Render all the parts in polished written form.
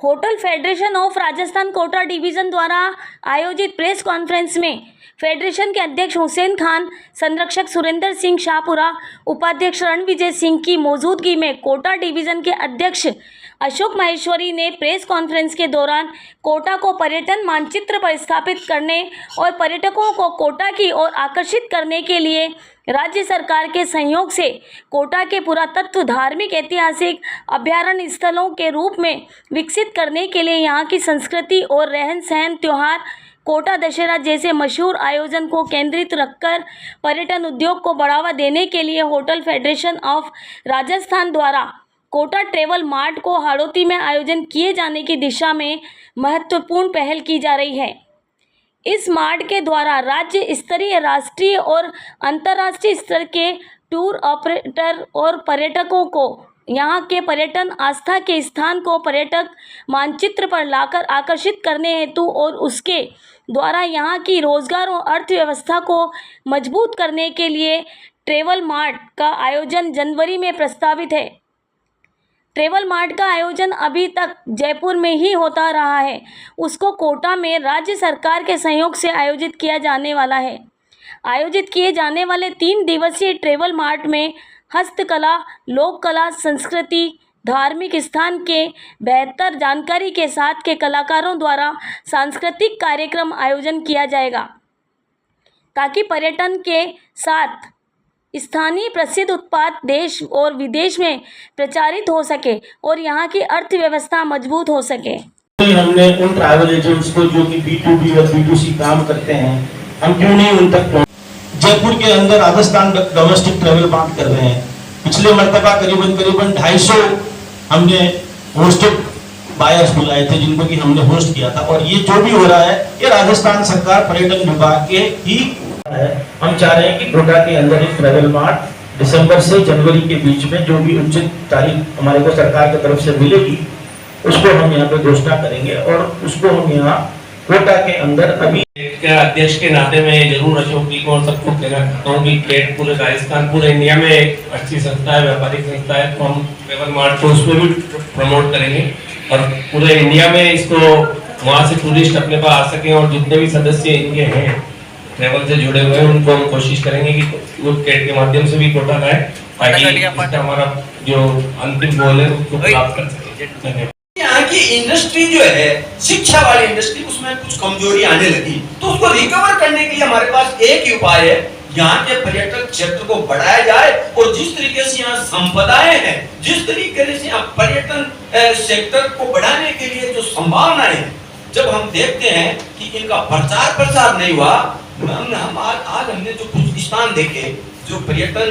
Hotel federation of Rajasthan Kota division द्वारा आयोजित press conference में फेडरेशन के अध्यक्ष हुसैन खान, संरक्षक सुरेंद्र सिंह शाहपुरा, उपाध्यक्ष रणविजय सिंह की मौजूदगी में कोटा डिवीज़न के अध्यक्ष अशोक माहेश्वरी ने प्रेस कॉन्फ्रेंस के दौरान कोटा को पर्यटन मानचित्र पर स्थापित करने और पर्यटकों को कोटा की ओर आकर्षित करने के लिए राज्य सरकार के सहयोग से कोटा के पुरातत्व, धार्मिक, ऐतिहासिक अभ्यारण्य स्थलों के रूप में विकसित करने के लिए यहाँ की संस्कृति और रहन सहन, त्योहार, कोटा दशहरा जैसे मशहूर आयोजन को केंद्रित रखकर पर्यटन उद्योग को बढ़ावा देने के लिए होटल फेडरेशन ऑफ राजस्थान द्वारा कोटा ट्रेवल मार्ट को हाड़ौती में आयोजन किए जाने की दिशा में महत्वपूर्ण पहल की जा रही है। इस मार्ट के द्वारा राज्य स्तरीय, राष्ट्रीय और अंतर्राष्ट्रीय स्तर के टूर ऑपरेटर और पर्यटकों को यहाँ के पर्यटन आस्था के स्थान को पर्यटक मानचित्र पर लाकर आकर्षित करने हेतु और उसके द्वारा यहाँ की रोजगार और अर्थव्यवस्था को मजबूत करने के लिए ट्रेवल मार्ट का आयोजन जनवरी में प्रस्तावित है। ट्रेवल मार्ट का आयोजन अभी तक जयपुर में ही होता रहा है, उसको कोटा में राज्य सरकार के सहयोग से आयोजित किया जाने वाला है। आयोजित किए जाने वाले 3 दिवसीय ट्रेवल मार्ट में हस्तकला, लोक कला, संस्कृति, धार्मिक स्थान के बेहतर जानकारी के साथ के कलाकारों द्वारा सांस्कृतिक कार्यक्रम आयोजन किया जाएगा, ताकि पर्यटन के साथ स्थानीय प्रसिद्ध उत्पाद देश और विदेश में प्रचारित हो सके और यहाँ की अर्थव्यवस्था मजबूत हो सके। हमने उन ट्रैवल एजेंट्स को जो कि B2B और B2C काम करते हैं, हम क्यों नहीं उन तक जयपुर के अंदर राजस्थान डोमेस्टिक ट्रैवल बात कर रहे हैं। पिछले मर्तबा करीबन 250 हमने होस्टेड बायर्स बुलाए थे, जिनको कि हमने होस्ट किया था। और ये जो भी हो रहा है, ये राजस्थान सरकार पर्यटन विभाग के ही है। हम चाह रहे हैं कि कोटा के अंदर एक ट्रैवल मार्ट दिसंबर से जनवरी के बीच में जो भी उचित तारीख हमारे को सरकार की तरफ से मिलेगी, उसको हम यहाँ पे घोषणा करेंगे और उसको हम यहाँ कोटा के अंदर अभी अध्यक्ष के नाते में जरूर अशोक जी को और सबको कहना चाहता हूँ कि ट्रेड पूरे राजस्थान, पूरे इंडिया में एक अच्छी संस्था है, व्यापारिक संस्था है, तो हम ट्रेवल मार्ट को उसमें भी प्रमोट करेंगे और पूरे इंडिया में इसको वहाँ से टूरिस्ट अपने पास आ सके। और जितने भी सदस्य इनके हैं ट्रेवल से जुड़े हुए हैं, उनको हम कोशिश करेंगे कि वो ट्रेड के माध्यम से भी कोटा लाए, ताकि हमारा जो अंतिम गोल है उसको प्राप्त कर सके। यहाँ की इंडस्ट्री जो है, शिक्षा वाली इंडस्ट्री, उसमें कुछ कमजोरी आने लगी, तो उसको रिकवर करने के लिए हमारे पास एक ही उपाय है, यहाँ के पर्यटक क्षेत्र को बढ़ाया जाए। और जिस तरीके से यहाँ संपदाएं हैं, जिस तरीके से यहाँ पर्यटन सेक्टर को बढ़ाने के लिए जो संभावनाएं हैं, जब हम देखते हैं कि इनका प्रचार प्रसार नहीं हुआ, आज हमने जो कुछ स्थान देखे, जो पर्यटन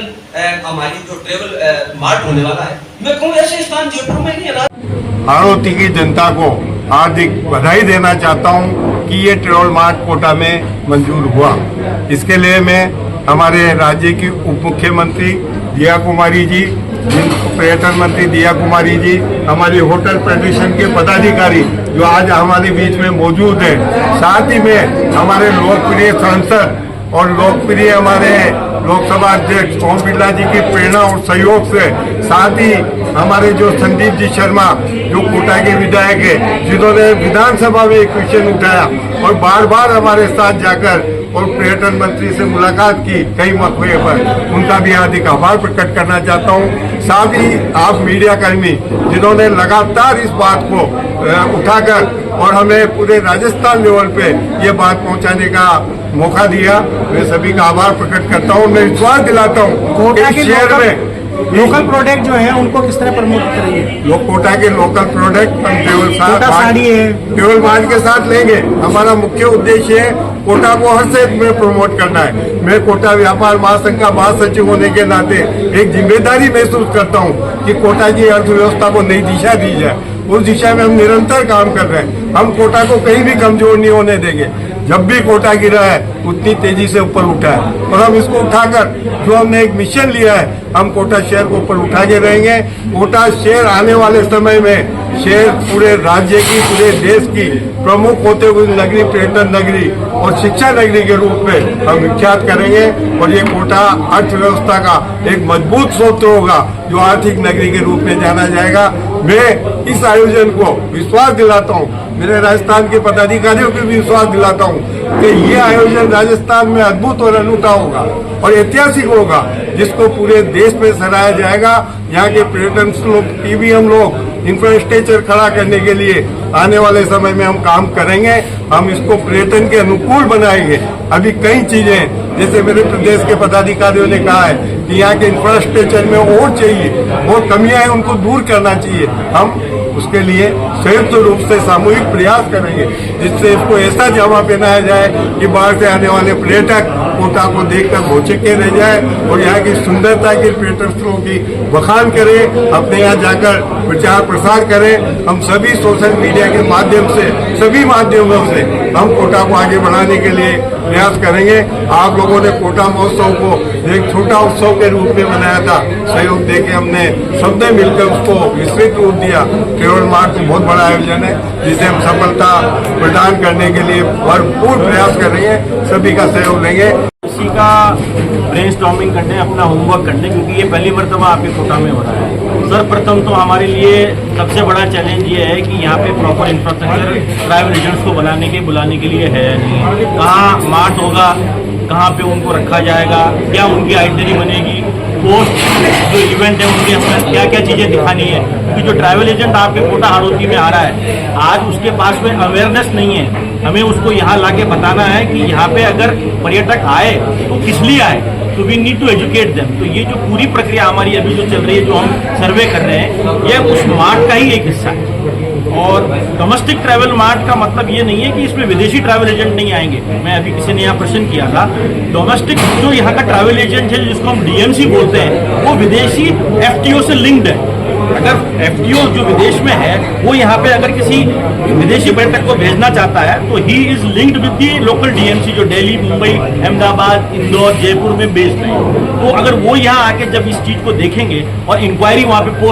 हमारी जो ट्रेवल मार्ट होने वाला है, मैं कहूँ ऐसे स्थान जयपुर में नहीं है। हाड़ौती की जनता को हार्दिक बधाई देना चाहता हूं कि ये ट्रेवल मार्ट कोटा में मंजूर हुआ। इसके लिए मैं हमारे राज्य की उप मुख्यमंत्री दिया कुमारी जी, पर्यटन मंत्री दिया कुमारी जी, हमारी होटल फेडरेशन के पदाधिकारी जो आज हमारे बीच में मौजूद हैं, साथ ही में हमारे लोकप्रिय सांसद और लोकप्रिय हमारे लोकसभा अध्यक्ष ओम बिरला जी की प्रेरणा और सहयोग से, साथ ही हमारे जो संदीप जी शर्मा जो कोटा के विधायक है, जिन्होंने विधानसभा में एक क्वेश्चन उठाया और बार बार हमारे साथ जाकर और पर्यटन मंत्री से मुलाकात की कई मौके पर, उनका भी हार्दिक आभार प्रकट करना चाहता हूं। साथ ही आप मीडिया कर्मी जिन्होंने लगातार इस बात को उठाकर और हमें पूरे राजस्थान लेवल पे ये बात पहुंचाने का मौका दिया, मैं सभी का आभार प्रकट करता हूं। मैं विश्वास दिलाता हूं कोटा के शहर में लोकल प्रोडक्ट जो है उनको किस तरह प्रमोट करेंगे? लोग कोटा के लोकल प्रोडक्ट हम ट्रेवल मार्ट के साथ लेंगे। हमारा मुख्य उद्देश्य है कोटा को हर क्षेत्र में प्रमोट करना है। मैं कोटा व्यापार महासंघ का महासचिव होने के नाते एक जिम्मेदारी महसूस करता हूँ कि कोटा की अर्थव्यवस्था को नई दिशा दी जाए। उस दिशा में हम निरंतर काम कर रहे हैं। हम कोटा को कहीं भी कमजोर नहीं होने देंगे। जब भी कोटा गिरा है उतनी तेजी से ऊपर उठा है और हम इसको उठाकर जो हमने एक मिशन लिया है, हम कोटा शहर को ऊपर उठा के रहेंगे। कोटा शहर आने वाले समय में शहर पूरे राज्य की, पूरे देश की प्रमुख होते हुए नगरी, पर्यटन नगरी और शिक्षा नगरी के रूप में हम विख्यात करेंगे। और ये कोटा अर्थव्यवस्था का एक मजबूत स्रोत होगा जो आर्थिक नगरी के रूप में जाना जाएगा। मैं इस आयोजन को विश्वास दिलाता हूँ, मेरे राजस्थान के पदाधिकारियों को भी विश्वास दिलाता हूँ कि ये आयोजन राजस्थान में अद्भुत और अनूठा होगा और ऐतिहासिक होगा, जिसको पूरे देश में सराहा जाएगा। यहाँ के पर्यटन की भी हम लोग इंफ्रास्ट्रक्चर खड़ा करने के लिए आने वाले समय में हम काम करेंगे। हम इसको पर्यटन के अनुकूल बनाएंगे। अभी कई चीजें जैसे मेरे प्रदेश के पदाधिकारियों ने कहा है कि यहाँ के इंफ्रास्ट्रक्चर में और चाहिए, बहुत कमियां हैं, उनको दूर करना चाहिए। हम उसके लिए संयुक्त रूप से सामूहिक प्रयास करेंगे, जिससे इसको ऐसा जामा पहनाया जाए कि बाहर से आने वाले पर्यटक कोटा को देखकर भौचक्के रह जाए और यहाँ की सुंदरता के पर्यटन स्थलों की बखान करें, अपने यहाँ जाकर प्रचार प्रसार करें। हम सभी सोशल मीडिया के माध्यम से, सभी माध्यमों से हम कोटा को आगे बढ़ाने के लिए प्रयास करेंगे। आप लोगों ने कोटा महोत्सव को एक छोटा उत्सव के रूप में बनाया था, सहयोग देके हमने सबने मिलकर उसको विस्तृत रूप दिया। ट्रेवल मार्ट तो बहुत बड़ा आयोजन है, जिसे हम सफलता प्रदान करने के लिए भरपूर प्रयास कर रहे हैं, सभी का सहयोग लेंगे। इसी का ब्रेनस्टॉर्मिंग करने, अपना होमवर्क करने, क्योंकि ये पहली मरतबा आपके कोटा में हो रहा है। सर्वप्रथम तो हमारे लिए सबसे बड़ा चैलेंज ये है कि यहाँ पे प्रॉपर इंफ्रास्ट्रक्चर ट्रैवल एजेंट्स को बुलाने के लिए है नहीं। कहाँ मार्ट होगा, कहाँ पे उनको रखा जाएगा, क्या उनकी आइटनरी बनेगी, पोस्ट जो इवेंट है उनके अंदर क्या क्या चीज़ें दिखानी है, क्योंकि जो ट्रैवल एजेंट आपके कोटा हाड़ौती में आ रहा है, आज उसके पास में अवेयरनेस नहीं है। हमें उसको यहाँ लाके बताना है कि यहाँ पे अगर पर्यटक आए तो किस लिए आए, तो we need to educate them. तो ये जो पूरी प्रक्रिया हमारी अभी जो चल रही है, जो हम सर्वे कर रहे हैं, ये उस मार्ट का ही एक हिस्सा है। और डोमेस्टिक ट्रैवल मार्ट का मतलब ये नहीं है कि इसमें विदेशी ट्रैवल एजेंट नहीं आएंगे। मैं अभी किसी ने यहाँ प्रश्न किया था, डोमेस्टिक जो यहाँ का ट्रैवल एजेंट है, जिसको हम डीएमसी बोलते हैं, वो विदेशी एफटीओ से लिंक्ड है। अगर एफटीओ जो विदेश में है वो यहाँ पे अगर किसी विदेशी पर्यटक को भेजना चाहता है तो he is linked with the local DMC जो दिल्ली, मुंबई, अहमदाबाद, इंदौर, जयपुर में बेस्ड है। तो अगर वो यहाँ आके जब इस चीज को देखेंगे और इंक्वायरी वहाँ पे पोस्ट